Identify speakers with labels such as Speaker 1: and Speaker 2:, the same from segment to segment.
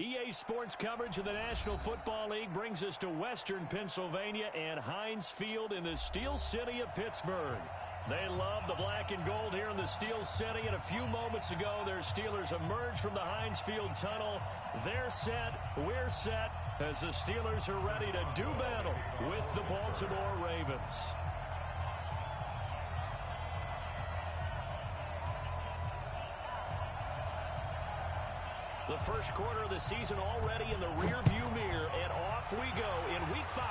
Speaker 1: EA Sports coverage of the National Football League brings us to Western Pennsylvania and Heinz Field in the Steel City of Pittsburgh. They love the black and gold here in the Steel City, and a few moments ago, their Steelers emerged from the Heinz Field tunnel. They're set, we're set, as the Steelers are ready to do battle with the Baltimore Ravens. The first quarter of the season already in the rearview mirror, and off we go in Week 5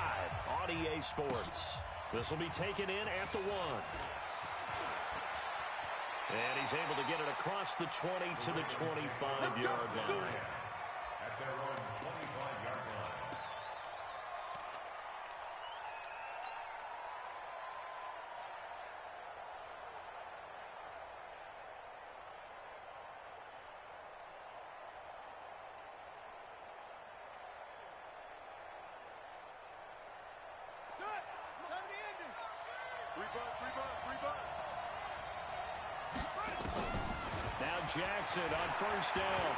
Speaker 1: on EA Sports. This will be taken in at the 1. And he's able to get it across the 20 to the 25-yard line.
Speaker 2: At their own 25-yard line.
Speaker 1: Now Jackson on first down.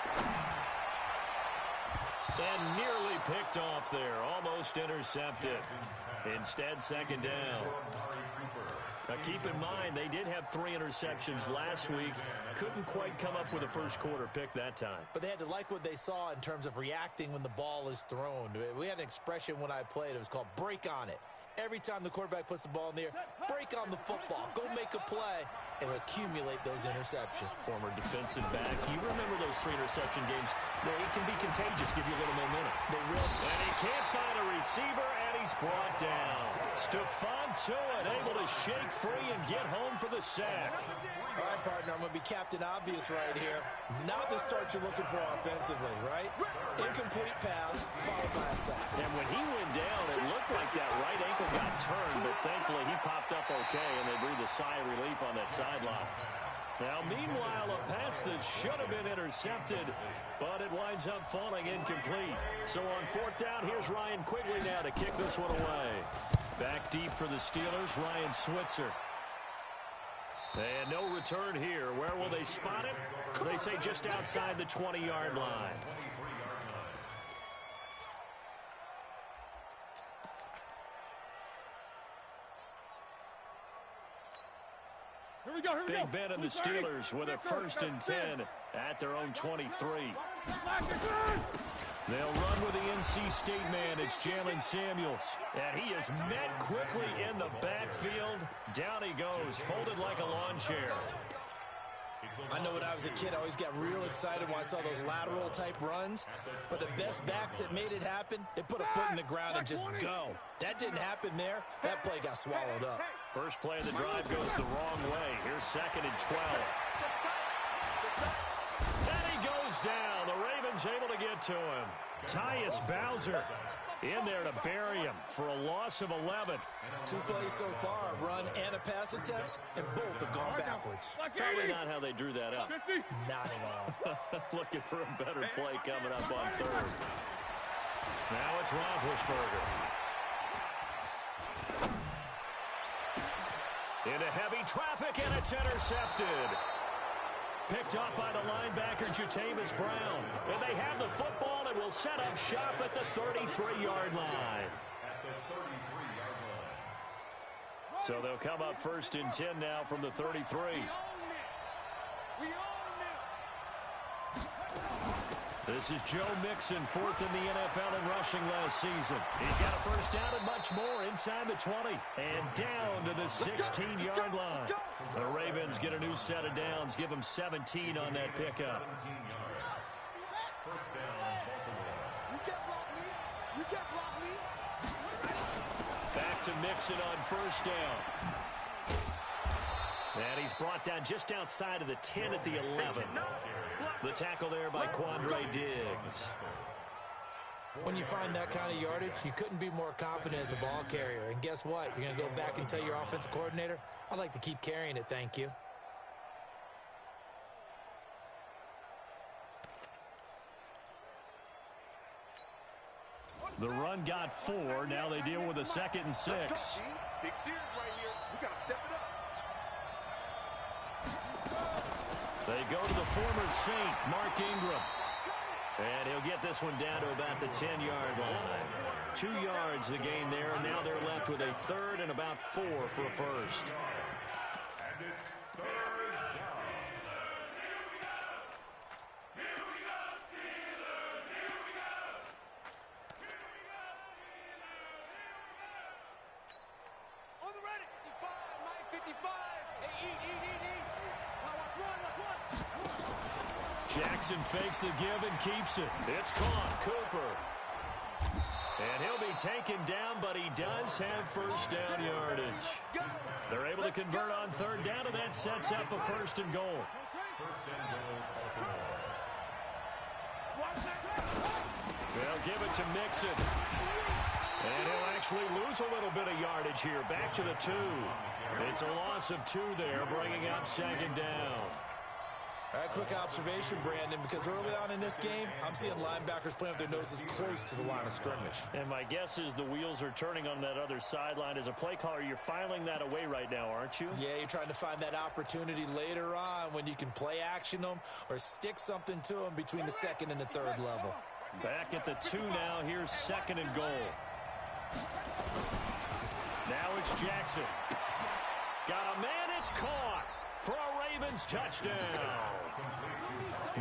Speaker 1: And nearly picked off there. Almost intercepted. Instead, second down. Now keep in mind, they did have 3 interceptions last week. Couldn't quite come up with a first quarter pick that time.
Speaker 3: But they had to like what they saw in terms of reacting when the ball is thrown. We had an expression when I played. It was called break on it. Every time the quarterback puts the ball in the air, break on the football. Go make a play and accumulate those interceptions.
Speaker 1: Former defensive back. You remember those 3 interception games? It can be contagious, give you a little momentum.
Speaker 3: They really.
Speaker 1: And he can't find a receiver, and he's brought down. Stephon Tuitt able to shake free and get home for the sack.
Speaker 3: All right, partner, I'm going to be Captain Obvious right here. Not the start you're looking for offensively, right? Incomplete pass, followed by a sack.
Speaker 1: And when he went down, it looked like that right ankle got turned, but thankfully he popped up okay, and they breathed a sigh of relief on that sideline. Now, meanwhile, a pass that should have been intercepted, but it winds up falling incomplete. So on 4th down, here's Ryan Quigley now to kick this one away. Back deep for the Steelers, Ryan Switzer. And no return here. Where will they spot it? They say just outside the 20-yard line.
Speaker 4: Here we go.
Speaker 1: Big Ben and the Steelers with a 1st and 10 at their own 23. They'll run with the NC State man. It's Jalen Samuels. And he is met quickly in the backfield. Down he goes, folded like a lawn chair.
Speaker 3: I know when I was a kid, I always got real excited when I saw those lateral-type runs. But the best backs that made it happen, they put a foot in the ground and just go. That didn't happen there. That play got swallowed up.
Speaker 1: First play of the drive goes the wrong way. Here's 2nd and 12. And he goes down. The Ravens able to get to him. Tyus Bowser in there to bury him for a loss of 11.
Speaker 3: 2 plays so far, a run and a pass attempt, and both have gone backwards.
Speaker 1: Probably not how they drew that up.
Speaker 3: Not at all.
Speaker 1: Looking for a better play coming up on 3rd. Now it's Roethlisberger. Into heavy traffic, and it's intercepted. Picked up by the linebacker, Jatavis Brown. And they have the football and will set up shop at the 33-yard line. So they'll come up 1st and 10 now from the 33. This is Joe Mixon, 4th in the NFL in rushing last season. He's got a 1st down and much more inside the 20. And down to the 16-yard line. The Ravens get a new set of downs, give them 17 on that pickup. Back to Mixon on 1st down. And he's brought down just outside of the 10 at the 11. The tackle there by Quandre Diggs.
Speaker 3: When you find that kind of yardage, you couldn't be more confident as a ball carrier. And guess what? You're going to go back and tell your offensive coordinator, I'd like to keep carrying it, thank you.
Speaker 1: The run got 4. Now they deal with a 2nd and 6.
Speaker 4: Big series right here. We got to step it up.
Speaker 1: They go to the former Saint, Mark Ingram. And he'll get this one down to about the 10-yard line. 2 yards the gain there, and now they're left with a third and about 4 for a first.
Speaker 2: And it's third down.
Speaker 4: On the ready. 55, Mike, 55. Hey, eat. Now watch one.
Speaker 1: Jackson fakes the give and keeps it. It's caught. Cooper. And he'll be taken down, but he does have first down yardage. They're able to convert on third down, and that sets up a first and goal. They'll give it to Mixon. And he'll actually lose a little bit of yardage here. Back to the 2. It's a loss of 2 there, bringing up second down.
Speaker 3: All right, quick observation, Brandon, because early on in this game, I'm seeing linebackers playing with their noses close to the line of scrimmage.
Speaker 1: And my guess is the wheels are turning on that other sideline. As a play caller, you're filing that away right now, aren't you?
Speaker 3: Yeah, you're trying to find that opportunity later on when you can play action them or stick something to them between the second and the third level.
Speaker 1: Back at the 2 now. Here's second and goal. Now it's Jackson. Got a man. It's caught for a Ravens touchdown.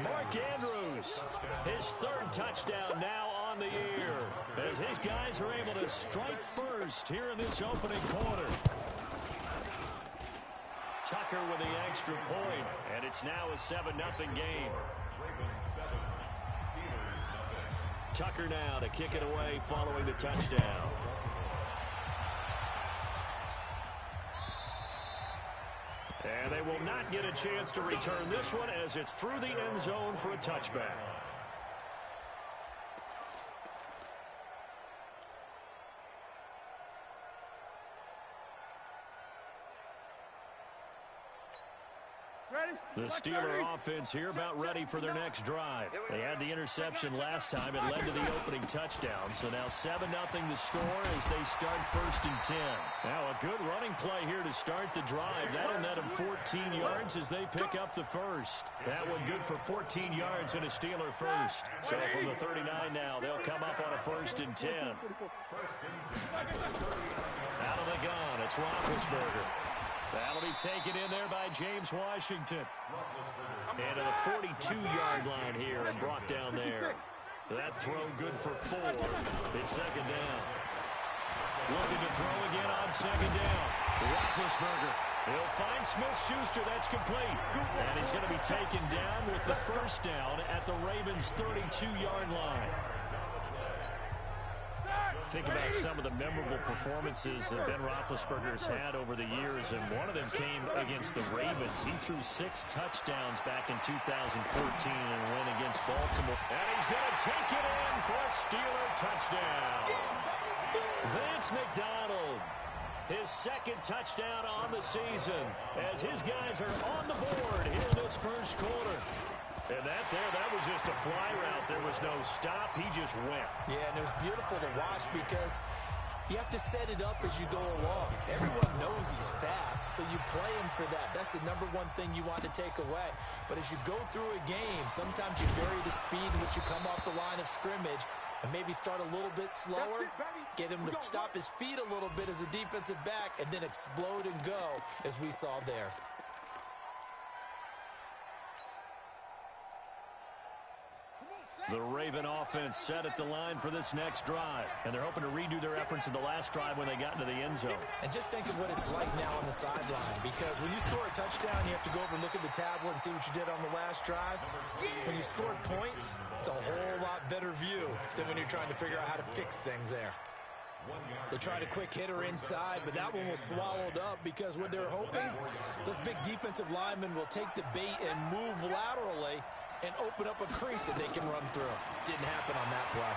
Speaker 1: Mark Andrews, his third touchdown now on the year, as his guys are able to strike first here in this opening quarter. Tucker with the extra point, and it's now a 7-0 game. Tucker now to kick it away following the touchdown. And they will not get a chance to return this one as it's through the end zone for a touchback. The Steeler offense here about ready for their next drive. They had the interception last time. It led to the opening touchdown. So now 7-0 the score as they start first and 10. Now a good running play here to start the drive. That'll net them 14 yards as they pick up the first. That one good for 14 yards and a Steeler first. So from the 39 now, they'll come up on a first and 10. Out of the gun, it's Roethlisberger. That'll be taken in there by James Washington. And to the 42-yard line here and brought down there. That throw good for 4. It's second down. Looking to throw again on second down. Roethlisberger. He'll find Smith-Schuster. That's complete. And he's going to be taken down with the first down at the Ravens' 32-yard line. Think about some of the memorable performances that Ben Roethlisberger's had over the years, and one of them came against the Ravens. He threw 6 touchdowns back in 2014 and win against Baltimore. And he's going to take it in for a Steeler touchdown. Vance McDonald, his second touchdown on the season, as his guys are on the board here in this first quarter. And that was just a fly route. There was no stop. He just went.
Speaker 3: Yeah, and it was beautiful to watch because you have to set it up as you go along. Everyone knows he's fast, so you play him for that. That's the number one thing you want to take away. But as you go through a game, sometimes you vary the speed in which you come off the line of scrimmage and maybe start a little bit slower, get him to stop his feet a little bit as a defensive back, and then explode and go as we saw there.
Speaker 1: The Raven offense set at the line for this next drive, and they're hoping to redo their efforts in the last drive when they got into the end zone.
Speaker 3: And just think of what it's like now on the sideline, because when you score a touchdown, you have to go over and look at the tablet and see what you did on the last drive. When you scored points, it's a whole lot better view than when you're trying to figure out how to fix things there. They tried a quick hitter inside, but that one was swallowed up because what they're hoping, those big defensive linemen will take the bait and move laterally and open up a crease that they can run through. Didn't happen on that play.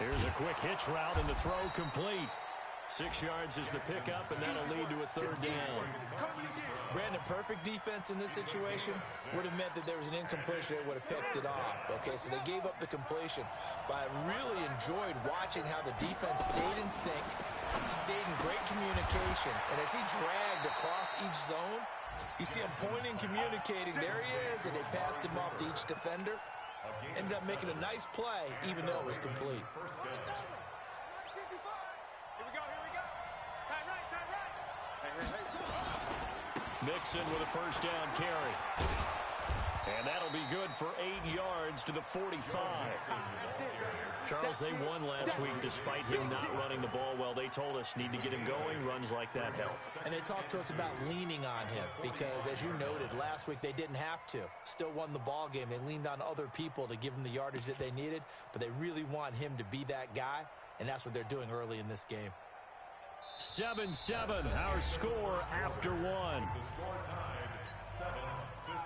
Speaker 1: Here's a quick hitch route, and the throw complete. 6 yards is the pickup, and that'll lead to a third down.
Speaker 3: Brandon, perfect defense in this situation would have meant that there was an incompletion that would have picked it off. Okay, so they gave up the completion. But I really enjoyed watching how the defense stayed in sync, stayed in great communication, and as he dragged across each zone, You see him pointing, communicating. There he is, and they passed him off to each defender. Ended up making a nice play, even though it was complete.
Speaker 1: Mixon with a first down carry. And that'll be good for 8 yards to the 45. Charles, they won last week despite him not running the ball well. They told us need to get him going. Runs like that help.
Speaker 3: And they talked to us about leaning on him because, as you noted, last week they didn't have to. Still won the ball game. They leaned on other people to give them the yardage that they needed, but they really want him to be that guy, and that's what they're doing early in this game.
Speaker 1: 7-7, our score after one.
Speaker 2: The score tied 7-7.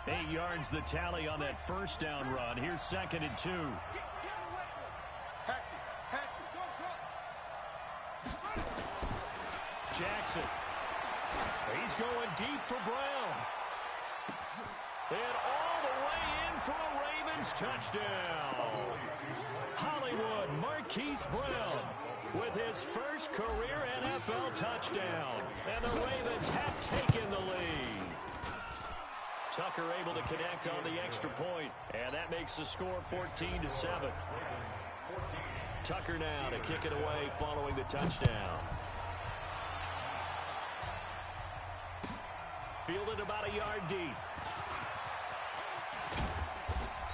Speaker 1: 8 yards the tally on that first down run. Here's 2nd and 2. Jackson. He's going deep for Brown. And all the way in for a Ravens touchdown. Hollywood Marquise Brown with his first career NFL touchdown. And the Ravens have taken the lead. Tucker able to connect on the extra point, and that makes the score 14-7. Tucker now to kick it away following the touchdown. Fielded about a yard deep.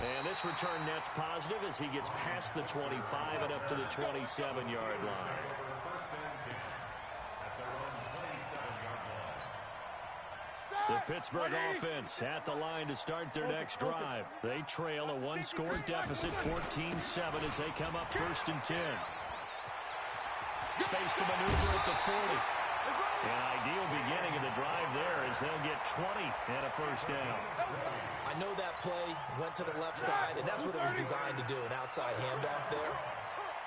Speaker 1: And this return net's positive as he gets past the 25 and up to the 27-yard line. The Pittsburgh offense at the line to start their next drive. They trail a one-score deficit, 14-7, as they come up 1st and 10. Space to maneuver at the 40. An ideal beginning of the drive there as they'll get 20 and a first down.
Speaker 3: I know that play went to the left side, and that's what it was designed to do, an outside handoff there.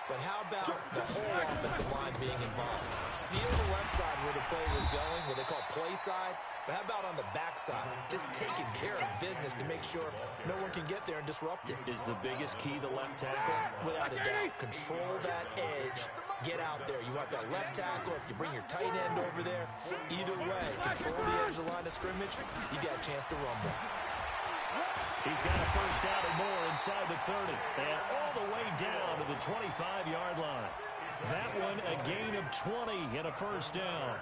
Speaker 3: But how about the whole offensive line being involved? Seal the left side where the play was going, what they call play side. But how about on the back side? Just taking care of business to make sure no one can get there and disrupt it.
Speaker 1: Is the biggest key the left tackle?
Speaker 3: Without a doubt. Control that edge. Get out there. You want that left tackle. If you bring your tight end over there, either way, control the edge of the line of scrimmage, you got a chance to rumble.
Speaker 1: He's got a first down and more inside the 30. And all the way down to the 25-yard line. That one a gain of 20 and a first down.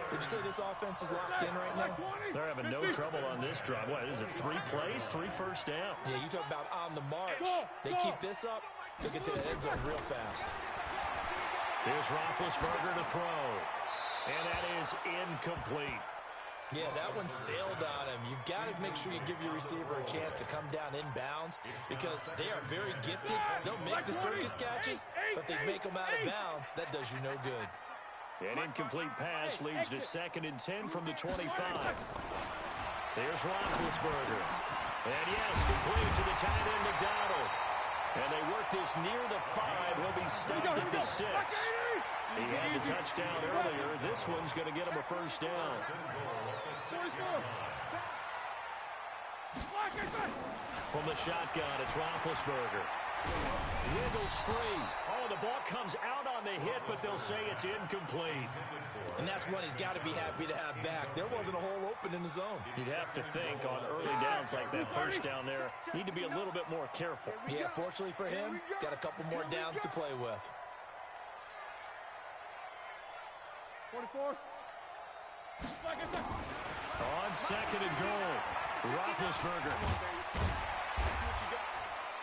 Speaker 3: Did you say this offense is locked in right now?
Speaker 1: They're having no trouble on this drive. What, is it 3 plays, 3 first downs?
Speaker 3: Yeah, you talk about on the march. They keep this up, they'll get to the end zone real fast.
Speaker 1: Here's Roethlisberger to throw. And that is incomplete.
Speaker 3: Yeah, that one sailed on him. You've got to make sure you give your receiver a chance to come down inbounds because they are very gifted. They'll make the circus catches, but they make them out of bounds. That does you no good.
Speaker 1: An incomplete pass leads to 2nd and 10 from the 25. There's Roethlisberger. And yes, complete to the tight end McDonald. And they work this near the 5. He'll be stopped at the 6. He had the touchdown earlier. This one's going to get him a first down. From the shotgun, it's Roethlisberger. Wiggles free. Oh, the ball comes out on the hit, but they'll say it's incomplete.
Speaker 3: And that's one he's got to be happy to have back. There wasn't a hole open in the zone.
Speaker 1: You'd have to think on early downs like that first down there, need to be a little bit more careful.
Speaker 3: Yeah, fortunately for him, got a couple more downs to play with.
Speaker 4: 44.
Speaker 1: On 2nd and goal, Roethlisberger.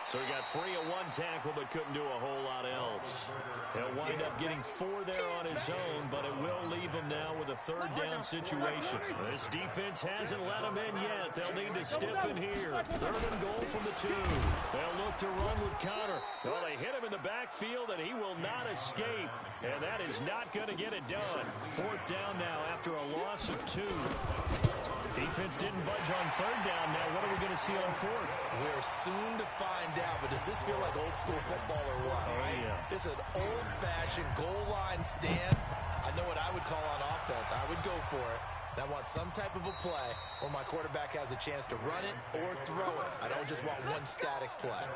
Speaker 1: So he got free of one tackle, but couldn't do a whole lot else. He'll wind up getting 4 there on his own, but it will leave him now with a 3rd down situation. This defense hasn't let him in yet. They'll need to stiffen here. 3rd and goal from the 2. They'll look to run with Connor. Well, they hit him in the backfield, and he will not escape. And that is not going to get it done. 4th down now after a loss of 2. Defense didn't budge on 3rd down. Now, what are we going to see on 4th?
Speaker 3: We're soon to find out, but does this feel like old school football or what?
Speaker 1: Oh,
Speaker 3: right?
Speaker 1: Yeah.
Speaker 3: This is an old-fashioned goal line stand. I know what I would call on offense. I would go for it. And I want some type of a play where my quarterback has a chance to run it or throw it. I don't just want one static play.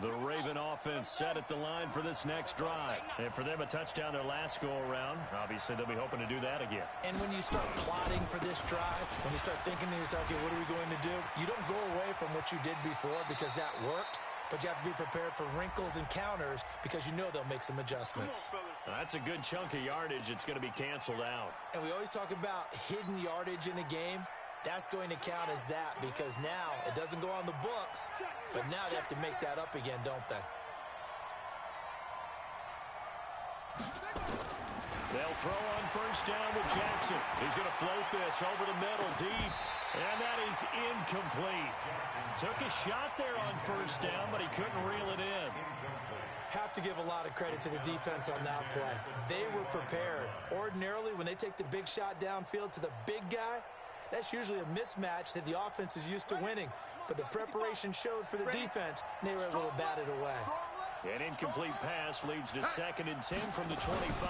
Speaker 1: The Raven offense set at the line for this next drive. And for them, a touchdown their last go-around. Obviously, they'll be hoping to do that again.
Speaker 3: And when you start plotting for this drive, when you start thinking to yourself, okay, what are we going to do? You don't go away from what you did before because that worked. But you have to be prepared for wrinkles and counters because you know they'll make some adjustments.
Speaker 1: That's a good chunk of yardage. It's going to be canceled out.
Speaker 3: And we always talk about hidden yardage in a game. That's going to count as that because now it doesn't go on the books, but now they have to make that up again, don't they?
Speaker 1: They'll throw on first down with Jackson. He's going to float this over the middle deep, and that is incomplete. Took a shot there on first down, but he couldn't reel it in.
Speaker 3: Have to give a lot of credit to the defense on that play. They were prepared. Ordinarily, when they take the big shot downfield to the big guy, that's usually a mismatch that the offense is used to winning. But the preparation showed for the defense, and they were able to bat it away.
Speaker 1: An incomplete pass leads to 2nd and 10 from the 25.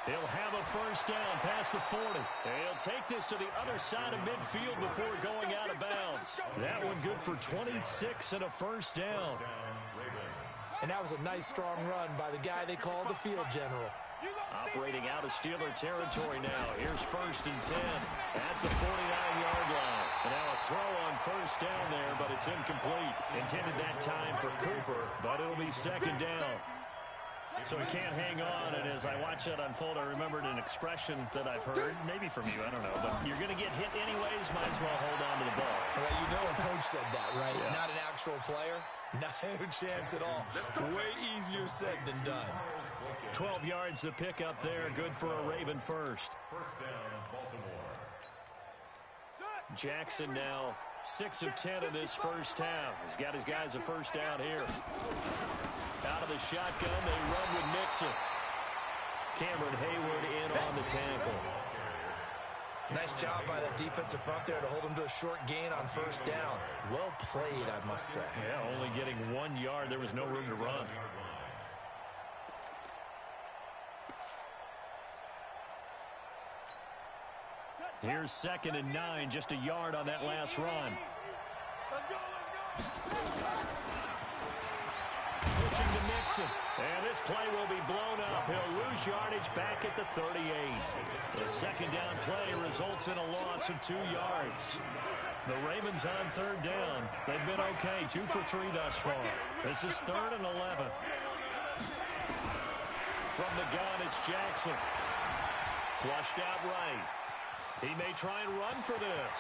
Speaker 1: He'll have a first down past the 40. He'll take this to the other side of midfield before going out of bounds. That one good for 26 and a first down.
Speaker 3: And that was a nice, strong run by the guy they call the field general.
Speaker 1: Operating out of Steeler territory now. Here's 1st and 10 at the 49-yard line. And now a throw on first down there, but it's incomplete. Intended that time for Cooper, but it'll be 2nd down. So he can't hang on, and as I watch that unfold, I remembered an expression that I've heard, maybe from you, I don't know, but you're going to get hit anyways, might as well hold on to the ball.
Speaker 3: Well, you know a coach said that, right?
Speaker 1: Yeah.
Speaker 3: Not an actual player. No chance at all. Way easier said than done.
Speaker 1: 12 yards to pick up there, good for a Raven first.
Speaker 2: First down, Baltimore.
Speaker 1: Jackson now 6 of 10 in this first half. He's got his guys a first down here. Out of the shotgun, they run with Mixon. Cameron Hayward in on the tackle.
Speaker 3: Nice job by that defensive front there to hold him to a short gain on first down. Well played, I must say.
Speaker 1: Yeah, only getting 1 yard. There was no room to run. Here's 2nd and 9, just a yard on that last run. Pitching to Mixon. And this play will be blown up. He'll lose yardage back at the 38. The 2nd down play results in a loss of 2 yards. The Ravens on 3rd down. They've been okay, 2 for 3 thus far. This is 3rd and 11. From the gun, it's Jackson. Flushed out right. He may try and run for this.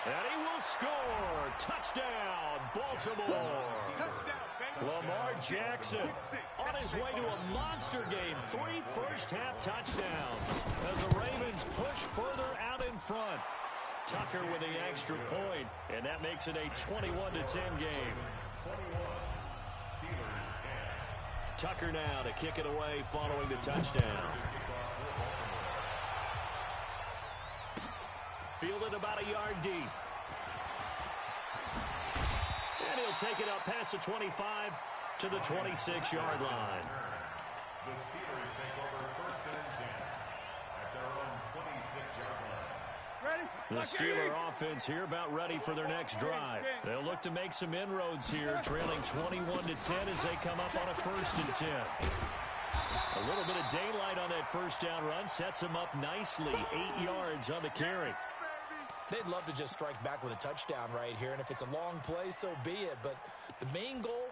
Speaker 1: And he will score. Touchdown, Baltimore. Lamar Jackson on his way to a monster game. 3 first-half touchdowns as the Ravens push further out in front. Tucker with the extra point, and that makes it a 21-10 game. Tucker now to kick it away following the touchdown. Fielded about a yard deep. And he'll take it up past the 25 to the 26-yard line.
Speaker 2: The Steelers take over 1st and 10 at their own 26-yard line.
Speaker 1: The Steeler offense here about ready for their next drive. They'll look to make some inroads here, trailing 21-10 as they come up on a 1st and 10. A little bit of daylight on that first down run sets them up nicely. 8 yards on the carry.
Speaker 3: They'd love to just strike back with a touchdown right here, and if it's a long play, so be it. But the main goal,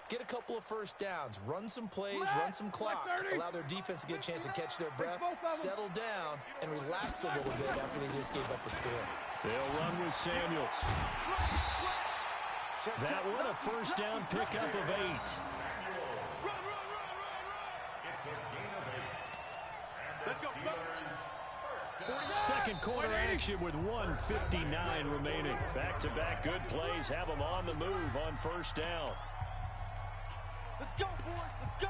Speaker 3: get a couple of first downs, run some plays, run some clock, allow their defense to get a chance to catch their breath, settle down, and relax a little bit after they just gave up a score.
Speaker 1: They'll run with Samuels. That one, a first down pickup of 8.
Speaker 2: It's a gain of 8.
Speaker 4: Let's go.
Speaker 1: Second quarter action with 1:59 remaining. Back-to-back good plays have them on the move on first down.
Speaker 4: Let's go, boys. Let's go.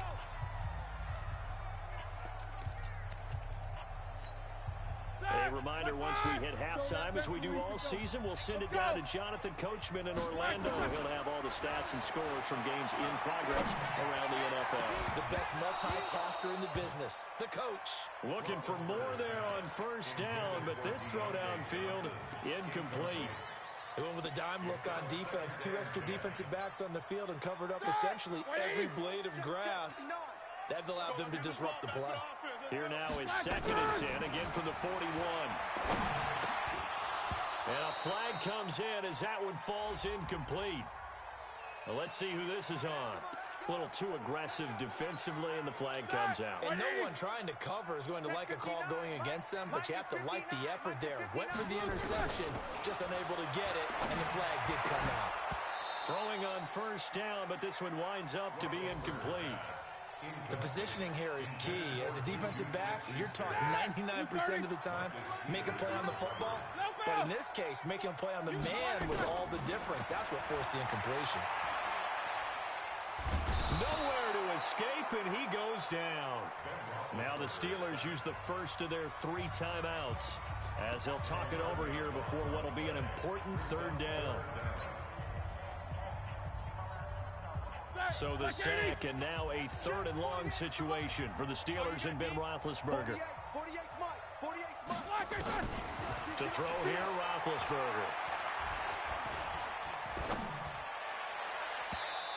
Speaker 1: They reminder, once we hit halftime, as we do all season, we'll send it down to Jonathan Coachman in Orlando. He'll have all the stats and scores from games in progress around the NFL.
Speaker 3: The best multitasker in the business, the coach.
Speaker 1: Looking for more there on first down, but this throw downfield, incomplete.
Speaker 3: They went with a dime look on defense. 2 extra defensive backs on the field and covered up essentially every blade of grass. That allowed them to disrupt the play.
Speaker 1: Here now is 2nd and 10, again from the 41. And a flag comes in as that one falls incomplete. Well, let's see who this is on. A little too aggressive defensively, and the flag comes out.
Speaker 3: And no one trying to cover is going to like a call going against them, but you have to like the effort there. Went for the interception, just unable to get it, and the flag did come out.
Speaker 1: Throwing on first down, but this one winds up to be incomplete.
Speaker 3: The positioning here is key. As a defensive back, you're taught 99% of the time, make a play on the football. But in this case, making a play on the man was all the difference. That's what forced the incompletion.
Speaker 1: Nowhere to escape, and he goes down. Now the Steelers use the first of their 3 timeouts as they'll talk it over here before what will be an important 3rd down. So the sack, and now a 3rd and long situation for the Steelers and Ben Roethlisberger. To throw here, Roethlisberger.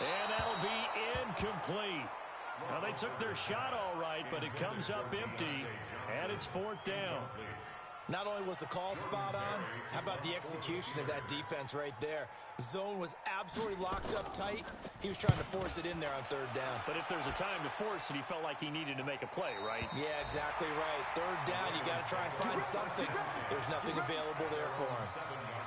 Speaker 1: And that'll be incomplete. Now, they took their shot all right, but it comes up empty, and it's 4th down.
Speaker 3: Not only was the call spot on, how about the execution of that defense right there? Zone was absolutely locked up tight. He was trying to force it in there on 3rd down.
Speaker 1: But if there's a time to force it, he felt like he needed to make a play, right?
Speaker 3: Yeah, exactly right. 3rd down, you got to try and find something. There's nothing available there for him.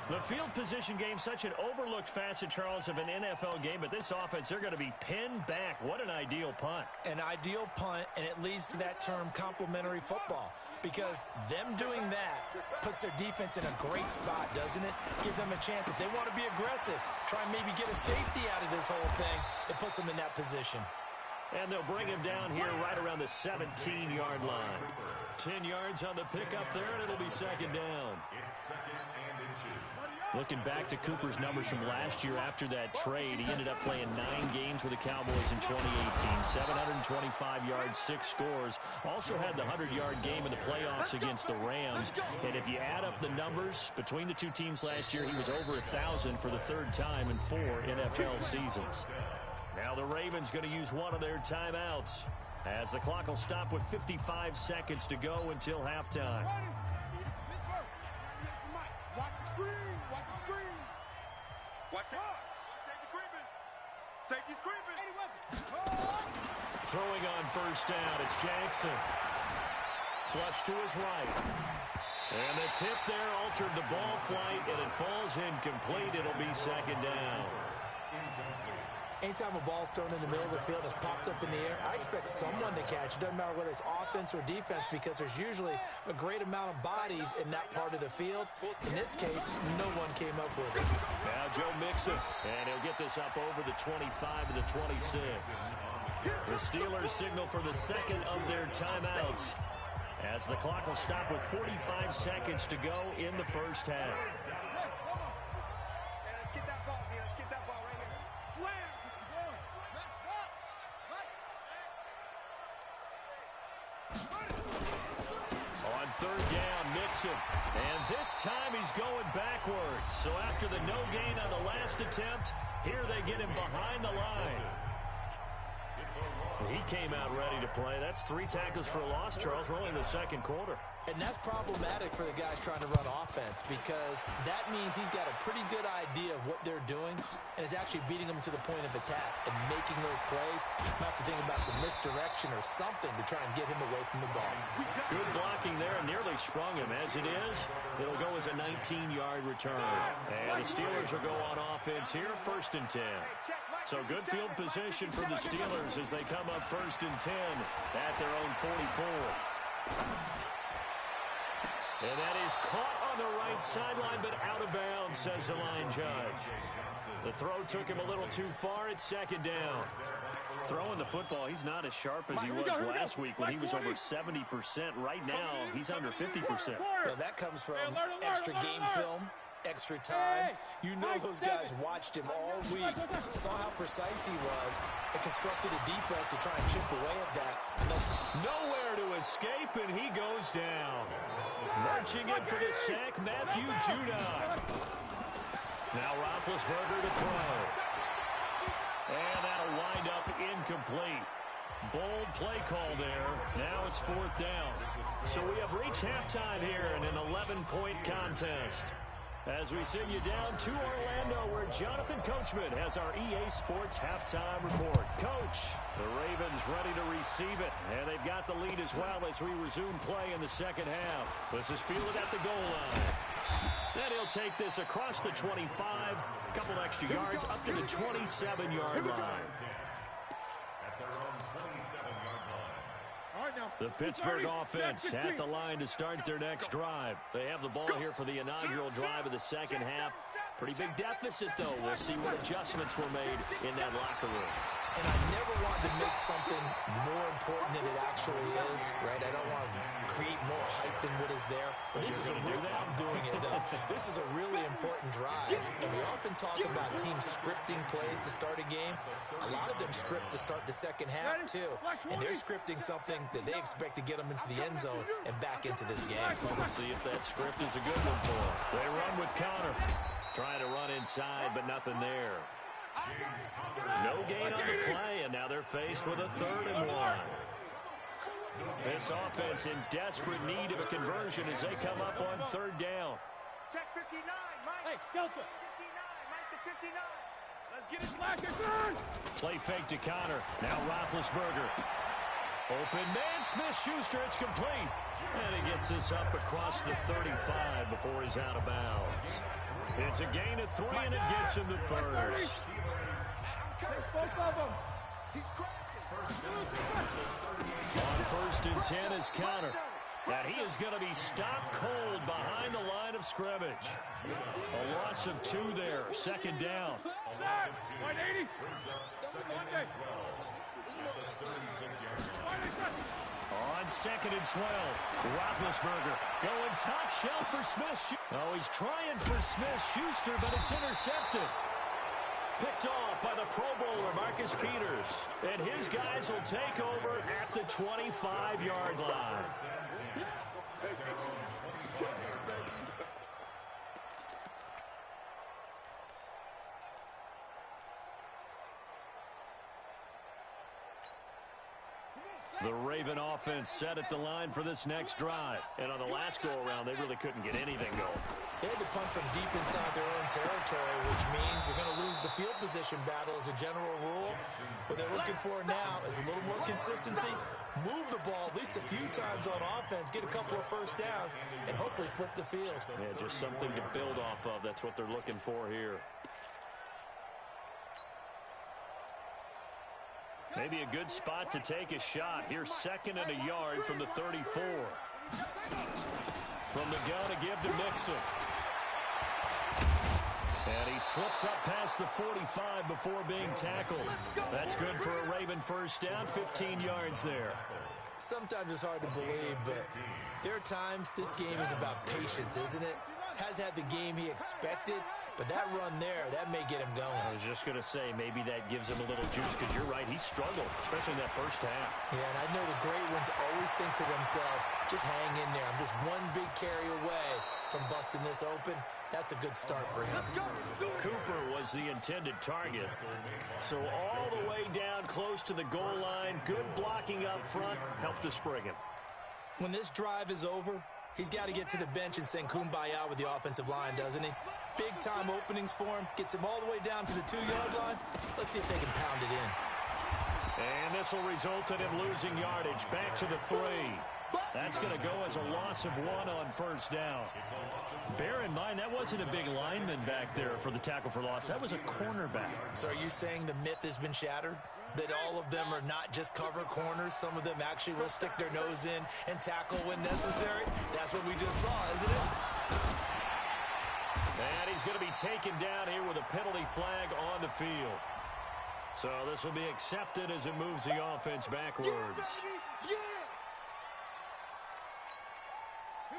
Speaker 1: The field position game, such an overlooked facet, Charles, of an NFL game, but this offense, they're going to be pinned back. What an ideal punt.
Speaker 3: An ideal punt, and it leads to that term complementary football. Because them doing that puts their defense in a great spot, doesn't it? Gives them a chance. If they want to be aggressive, try and maybe get a safety out of this whole thing, it puts them in that position.
Speaker 1: And they'll bring him down here right around the 17-yard line. 10 yards on the pickup there, and it'll be 2nd down. Looking back to Cooper's numbers from last year after that trade, he ended up playing 9 games with the Cowboys in 2018. 725 yards, 6 scores. Also had the 100-yard game in the playoffs against the Rams. And if you add up the numbers between the 2 teams last year, he was over 1,000 for the 3rd time in 4 NFL seasons. Now the Ravens going to use one of their timeouts as the clock will stop with 55 seconds to go until halftime.
Speaker 4: Watch it. Safety creeping. Safety's creeping.
Speaker 1: Throwing on first down, it's Jackson. Flush to his right. And the tip there altered the ball flight, and it falls incomplete. It'll be 2nd down.
Speaker 3: Anytime a ball's thrown in the middle of the field, it's popped up in the air, I expect someone to catch. It doesn't matter whether it's offense or defense, because there's usually a great amount of bodies in that part of the field. In this case, no one came up with it.
Speaker 1: Now Joe Mixon, and he'll get this up over the 25 to the 26. The Steelers signal for the 2nd of their timeouts as the clock will stop with 45 seconds to go in the first half.
Speaker 4: Let's get that ball here. Let's get that ball right here. Slam.
Speaker 1: On 3rd down, Mixon. And this time he's going backwards. So after the no gain on the last attempt, here they get him behind the line. He came out ready to play. That's 3 tackles for a loss, Charles. We're only in the 2nd quarter.
Speaker 3: And that's problematic for the guys trying to run offense, because that means he's got a pretty good idea of what they're doing and is actually beating them to the point of attack and making those plays. Might have to think about some misdirection or something to try and get him away from the ball.
Speaker 1: Good blocking there, and nearly sprung him. As it is, it'll go as a 19-yard return. And the Steelers will go on offense here, 1st and 10. So good field position for the Steelers as they come up 1st and 10 at their own 44. And that is caught on the right sideline, but out of bounds, says the line judge. The throw took him a little too far. It's second down. Throwing the football, he's not as sharp as he was last week when he was over 70%. Right now, he's under 50%.
Speaker 3: Well, that comes from extra game film, extra time. You know those guys watched him all week, saw how precise he was, and constructed a defense to try and chip away at that. And
Speaker 1: nowhere to escape, and he goes down. Marching in for the sack, Matthew Judon. Now Roethlisberger to throw. And that'll wind up incomplete. Bold play call there. Now it's fourth down. So we have reached halftime here in an 11-point contest. As we send you down to Orlando, where Jonathan Coachman has our EA Sports halftime report. Coach, the Ravens ready to receive it, and they've got the lead as well as we resume play in the second half. This is fielded at the goal line. Then he'll take this across the 25, a couple extra yards up to the 27-yard line.
Speaker 2: At their own 27-yard line.
Speaker 1: The Pittsburgh offense at the line to start their next drive. They have the ball here for the inaugural drive of the second half. Pretty big deficit, though. We'll see what adjustments were made in that locker room.
Speaker 3: And I never wanted to make something more important than it actually is, right? I don't want to create more hype than what is there. But this is a real, I'm doing it, though. This is a really important drive. And we often talk about teams scripting plays to start a game. A lot of them script to start the second half, too. And they're scripting something that they expect to get them into the end zone and back into this game.
Speaker 1: Well, we'll see if that script is a good one for them. They run with Connor. Trying to run inside, but nothing there. No gain on the play, and now they're faced with a 3rd and 1. This offense in desperate need of a conversion as they come up on 3rd down.
Speaker 4: Check 59, Mike. Hey, Delta. 59, Mike to 59. Let's get it back.
Speaker 1: Play fake to Connor. Now Roethlisberger. Open man, Smith-Schuster. It's complete. And he gets this up across the 35 before he's out of bounds. It's a gain of 3, and it gets him to first. On 1st and 10 is Connor. And he is going to be stopped cold behind the line of scrimmage. A loss of 2 there. 2nd down. On 2nd and 12, Roethlisberger going top shelf for Smith. Oh, he's trying for Smith-Schuster, but it's intercepted. Picked off by the Pro Bowler, Marcus Peters. And his guys will take over at the 25-yard line. The Raven offense set at the line for this next drive. And on the last go-around, they really couldn't get anything going.
Speaker 3: They had to punt from deep inside their own territory, which means you're going to lose the field position battle as a general rule. What they're looking for now is a little more consistency, move the ball at least a few times on offense, get a couple of first downs, and hopefully flip the field.
Speaker 1: Yeah, just something to build off of. That's what they're looking for here. Maybe a good spot to take a shot. Here's 2nd and a yard from the 34. From the gun to give to Mixon. And he slips up past the 45 before being tackled. That's good for a Raven first down, 15 yards there.
Speaker 3: Sometimes it's hard to believe, but there are times this game is about patience, isn't it? Has had the game he expected, but that run there, that may get him going.
Speaker 1: I was just going to say, maybe that gives him a little juice, because you're right, he struggled, especially in that first half.
Speaker 3: Yeah, and I know the great ones always think to themselves, just hang in there. I'm just one big carry away from busting this open. That's a good start for him.
Speaker 1: Cooper was the intended target. So all the way down close to the goal line, good blocking up front, helped to spring him.
Speaker 3: When this drive is over, he's got to get to the bench and sing Kumbaya with the offensive line, doesn't he? Big-time openings for him. Gets him all the way down to the 2-yard line. Let's see if they can pound it in.
Speaker 1: And this will result in him losing yardage. Back to the 3. That's going to go as a loss of 1 on first down. Bear in mind, that wasn't a big lineman back there for the tackle for loss. That was a cornerback.
Speaker 3: So are you saying the myth has been shattered? that all of them are not just cover corners. Some of them actually will stick their nose in and tackle when necessary. That's what we just saw, isn't it?
Speaker 1: And he's going to be taken down here with a penalty flag on the field. So this will be accepted as it moves the offense backwards.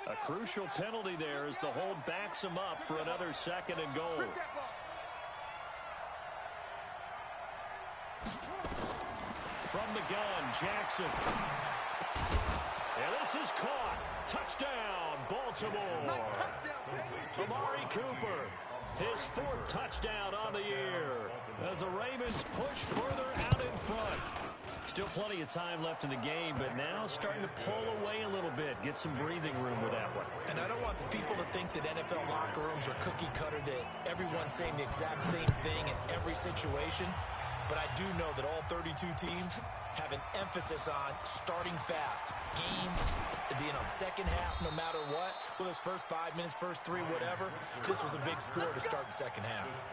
Speaker 1: A crucial penalty there as the hold backs him up for another 2nd and goal. From the gun, Jackson. And this is caught. Touchdown, Baltimore. Amari Cooper, his 4th touchdown on the year as the Ravens push further out in front. Still plenty of time left in the game, but now starting to pull away a little bit, get some breathing room with that one.
Speaker 3: And I don't want people to think that NFL locker rooms are cookie cutter, that everyone's saying the exact same thing in every situation. But I do know that all 32 teams have an emphasis on starting fast. Game, second half, no matter what. With those first 5 minutes, first 3, whatever. This was a big score to start the second half.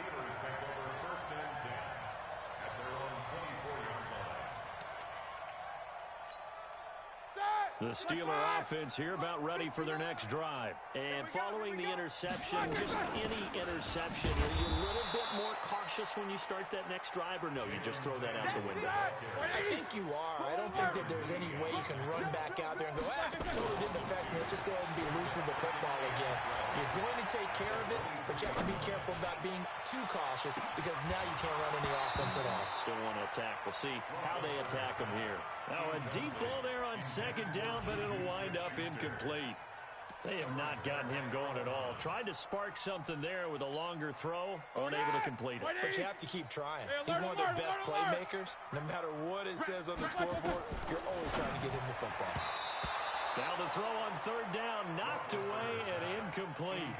Speaker 1: The Steeler offense here about ready for their next drive. And following the interception, just any interception, are you a little bit more cautious when you start that next drive, or no, you just throw that out the window?
Speaker 3: I think you are. I don't think that there's any way you can run back out there and go, totally didn't affect me. Let's just go ahead and be loose with the football again. You're going to take care of it, but you have to be careful about being too cautious because now you can't run any offense at all.
Speaker 1: Still want to attack. We'll see how they attack them here. Now a deep ball there on 2nd down, but it'll wind up incomplete. They have not gotten him going at all. Tried to spark something there with a longer throw, unable to complete it.
Speaker 3: But you have to keep trying. He's one of their best playmakers. No matter what it says on the scoreboard, you're always trying to get him the football.
Speaker 1: Now the throw on 3rd down, knocked away and incomplete.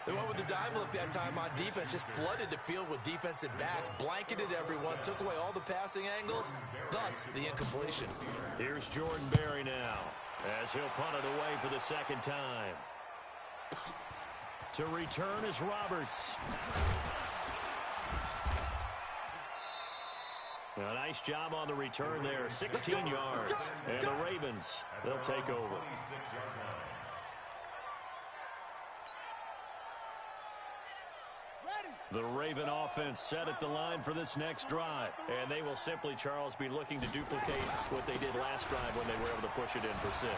Speaker 3: They went with the dime look that time on defense, just flooded the field with defensive backs, blanketed everyone, took away all the passing angles, thus the incompletion.
Speaker 1: Here's Jordan Berry now, as he'll punt it away for the 2nd time. To return is Roberts. A nice job on the return there, 16 yards. And the Ravens, they'll take over. The Raven offense set at the line for this next drive. And they will simply, Charles, be looking to duplicate what they did last drive when they were able to push it in for 6.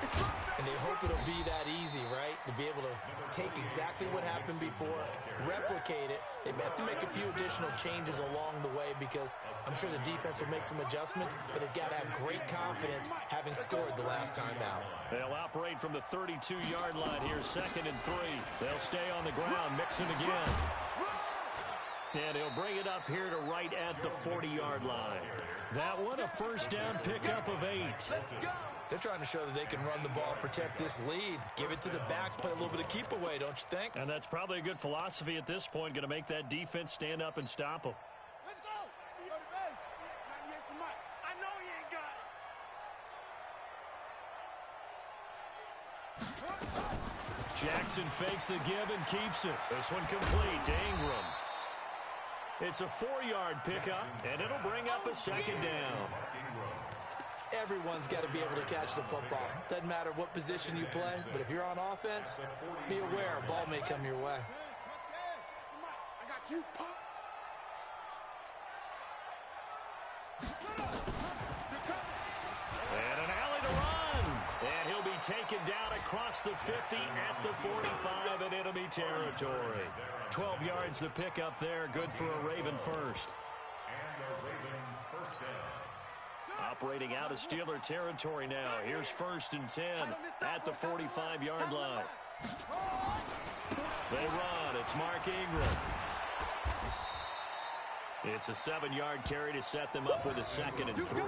Speaker 3: And they hope it'll be that easy, right? To be able to take exactly what happened before, replicate it. They may have to make a few additional changes along the way because I'm sure the defense will make some adjustments, but they've got to have great confidence having scored the last time out.
Speaker 1: They'll operate from the 32-yard line here, 2nd and 3. They'll stay on the ground, mix it again. And he'll bring it up here to right at the 40-yard line. That one, a 1st down pickup of 8.
Speaker 3: They're trying to show that they can run the ball, protect this lead, give it to the backs, play a little bit of keep away, don't you think?
Speaker 1: And that's probably a good philosophy at this point, going to make that defense stand up and stop them.
Speaker 4: Let's go. Go to base. I know he ain't got it.
Speaker 1: Jackson fakes the give and keeps it. This one complete to Ingram. It's a 4-yard pickup, and it'll bring up a 2nd down.
Speaker 3: Everyone's got to be able to catch the football. Doesn't matter what position you play, but if you're on offense, be aware a ball may come your way.
Speaker 4: I got you.
Speaker 1: And an alley to run. And he'll be taken down across the 50 at the 45 in enemy territory. 12 yards to pick up there. Good for a Raven first.
Speaker 2: And a Raven 1st down.
Speaker 1: Operating out of Steeler territory now. Here's 1st and 10 at the 45-yard line. They run. It's Mark Ingram. It's a 7-yard carry to set them up with a 2nd and 3.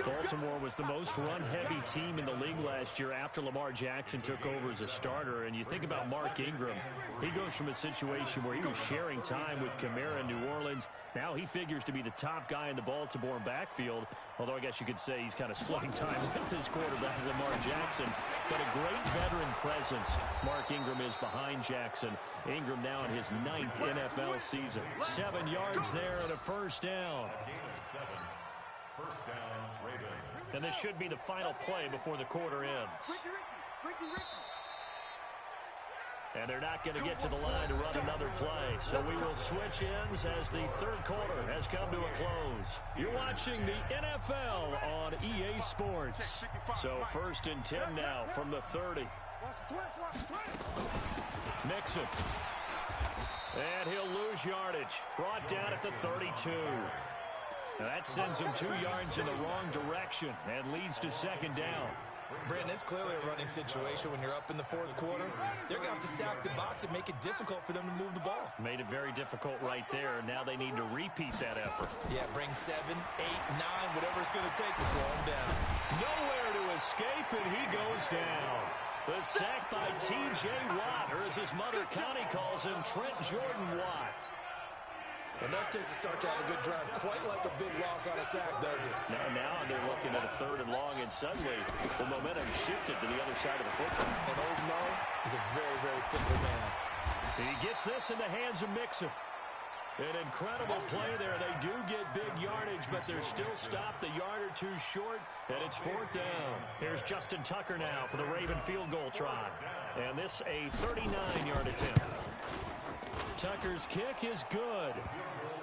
Speaker 1: Baltimore was the most run-heavy team in the league last year after Lamar Jackson took over as a starter. And you think about Mark Ingram, he goes from a situation where he was sharing time with Kamara in New Orleans. Now he figures to be the top guy in the Baltimore backfield, although I guess you could say he's kind of splitting time with his quarterback, Lamar Jackson. But a great veteran presence. Mark Ingram is behind Jackson. Ingram now in his 9th NFL season. 7 yards there and a first down.
Speaker 2: First down, Ravens.
Speaker 1: And this should be the final play before the quarter ends. And they're not going to get to the line to run another play. So we will switch ends as the third quarter has come to a close. You're watching the NFL on EA Sports. So 1st and 10 now from the 30. Mixon. And he'll lose yardage. Brought down at the 32. Now that sends him 2 yards in the wrong direction and leads to second down.
Speaker 3: Brandon, it's clearly a running situation when you're up in the 4th quarter. They're going to have to stack the box and make it difficult for them to move the ball.
Speaker 1: Made it very difficult right there. Now they need to repeat that effort.
Speaker 3: Yeah, bring 7, 8, 9, whatever it's going to take to slow him down.
Speaker 1: Nowhere to escape, and he goes down. The sack by T.J. Watt, or as his mother Connie calls him, Trent Jordan Watt.
Speaker 3: And that takes a start to have a good drive, quite like a big loss on a sack, does it?
Speaker 1: Now they're looking at a 3rd and long, and suddenly the momentum shifted to the other side of the football.
Speaker 3: And Old Mo is a very, very fickle man.
Speaker 1: He gets this in the hands of Mixon. An incredible play there. They do get big yardage, but they're still stopped a yard or 2 short, and it's 4th down. Here's Justin Tucker now for the Raven field goal try. And this a 39-yard attempt. Tucker's kick is good.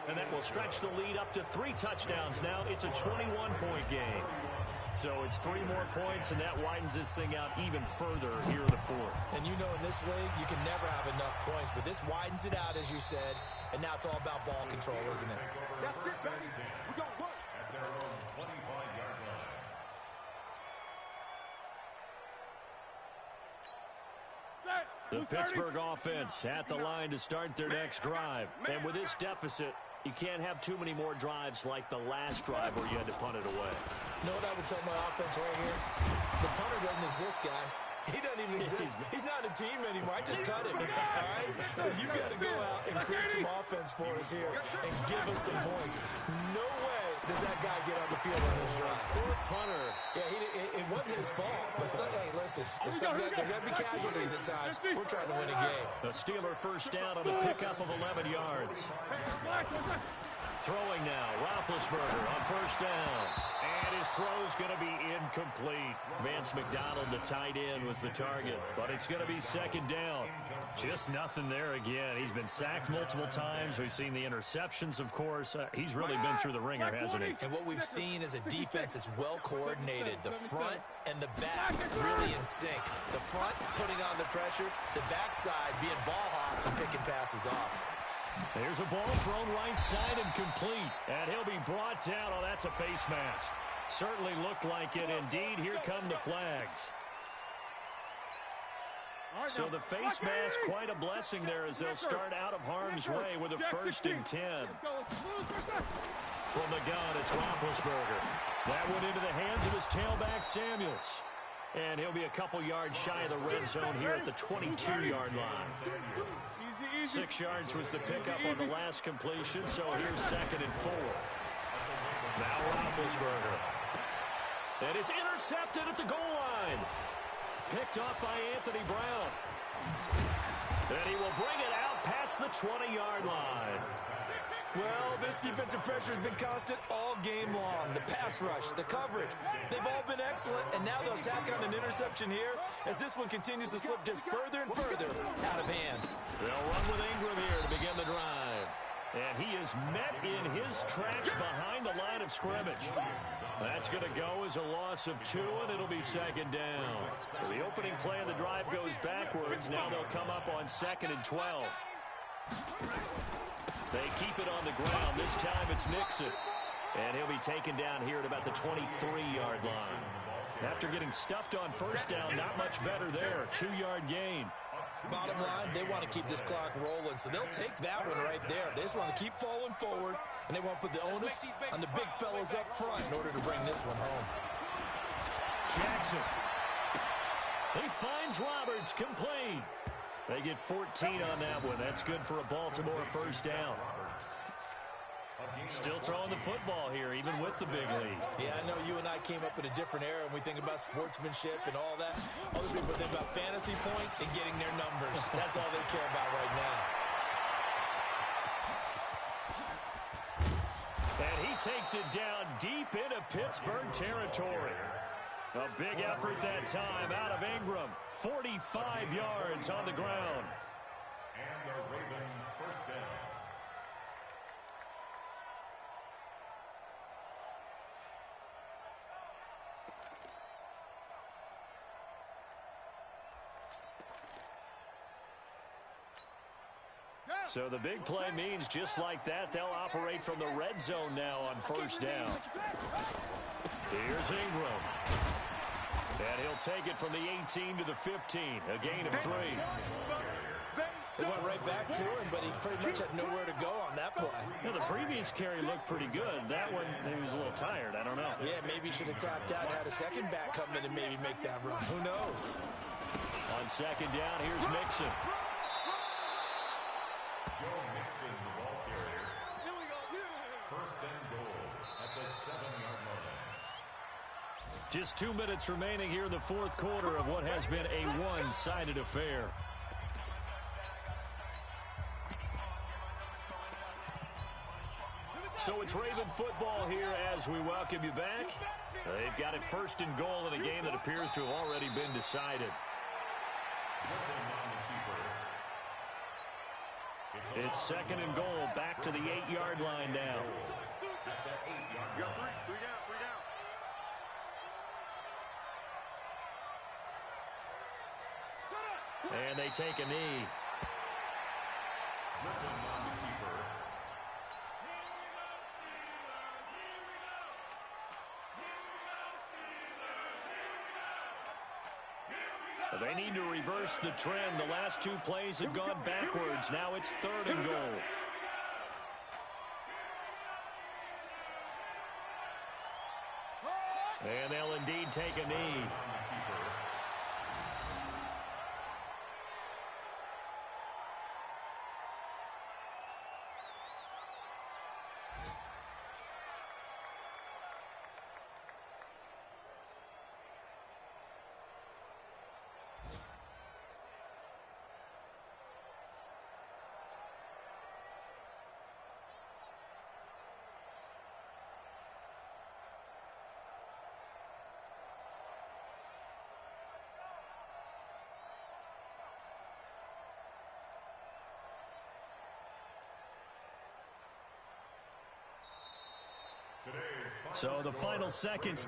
Speaker 1: And that will stretch the lead up to 3 touchdowns. Now it's a 21-point game. So it's 3 more points, and that widens this thing out even further here in the 4th.
Speaker 3: And you know in this league, you can never have enough points, but this widens it out, as you said, and now it's all about ball control, isn't it?
Speaker 4: That's it, baby. We got work.
Speaker 2: At their own 25-yard line.
Speaker 1: The Pittsburgh offense at the line to start their next drive. And with this deficit, you can't have too many more drives like the last drive where you had to punt it away.
Speaker 3: You know what I would tell my offense right here? The punter doesn't exist, guys. He doesn't even exist. He's not a team anymore. I just cut him, all right? So you've got to go out and create some offense for us here and give us some points. No way does that guy get on the field on this drive.
Speaker 1: Poor punter.
Speaker 3: Yeah, it wasn't his fault. But, hey, listen, there got to be casualties at times. We're trying to win a game.
Speaker 1: The Steeler first down on a pickup of 11 yards. Throwing now, Roethlisberger on first down. And his throw's going to be incomplete. Vance McDonald, the tight end, was the target. But it's going to be second down. Just nothing there again. He's been sacked multiple times. We've seen the interceptions, of course. He's really been through the ringer, hasn't he?
Speaker 3: And what we've seen is a defense that's well coordinated. The front and the back really in sync. The front putting on the pressure. The backside being ball hawks and picking passes off.
Speaker 1: There's a ball thrown right side and complete. And he'll be brought down. Oh, that's a face mask. Certainly looked like it. Indeed, here come the flags. So the face mask, quite a blessing there as they'll start out of harm's way with a 1st and 10. From the gun, it's Roethlisberger. That went into the hands of his tailback, Samuels. And he'll be a couple yards shy of the red zone here at the 22-yard line. 6 yards was the pickup on the last completion, so here's 2nd and 4. Now Roethlisberger. And it's intercepted at the goal line. Picked off by Anthony Brown. And he will bring it out past the 20-yard line.
Speaker 3: Well, this defensive pressure has been constant all game long. The pass rush, the coverage, they've all been excellent, and now they'll tack on an interception here as this one continues to slip just further and further out of hand.
Speaker 1: They'll run with Ingram here to begin the drive. And he is met in his tracks behind the line of scrimmage. That's going to go as a loss of 2, and it'll be second down. So the opening play of the drive goes backwards. Now they'll come up on 2nd and 12. They keep it on the ground. This time it's Mixon. And he'll be taken down here at about the 23-yard line. After getting stuffed on first down, not much better there. 2-yard gain.
Speaker 3: Bottom line, they want to keep this clock rolling, so they'll take that one right there. They just want to keep falling forward and they want to put the onus on the big fellas up front in order to bring this one home.
Speaker 1: Jackson. He finds Roberts complete. They get 14 on that one. That's good for a Baltimore first down. Still throwing the football here, even with the big lead.
Speaker 3: Yeah, I know you and I came up in a different era, and we think about sportsmanship and all that. Other people think about fantasy points and getting their numbers. That's all they care about right now.
Speaker 1: And he takes it down deep into Pittsburgh territory. A big effort that time out of Ingram. 45 yards on the ground.
Speaker 2: And the Raven first down.
Speaker 1: So the big play means just like that, they'll operate from the red zone now on first down. Here's Ingram. And he'll take it from the 18 to the 15, a gain of 3.
Speaker 3: They went right back to him, but he pretty much had nowhere to go on that play.
Speaker 1: Yeah, the previous carry looked pretty good. That one, he was a little tired. I don't know.
Speaker 3: Yeah, maybe he should have tapped out and had a second back come in and maybe make that run. Who knows?
Speaker 1: On second down, here's Mixon.
Speaker 2: Joe Mixon, the ball carrier. First and goal at the 7-yard line.
Speaker 1: Just 2 minutes remaining here in the fourth quarter of what has been a one-sided affair. So it's Raven football here as we welcome you back. They've got it first and goal in a game that appears to have already been decided. It's second and goal, back to the 8-yard line now. And they take a knee. They need to reverse the trend. The last 2 plays have gone backwards. Now it's third and goal. And they'll indeed take a knee. So the final seconds.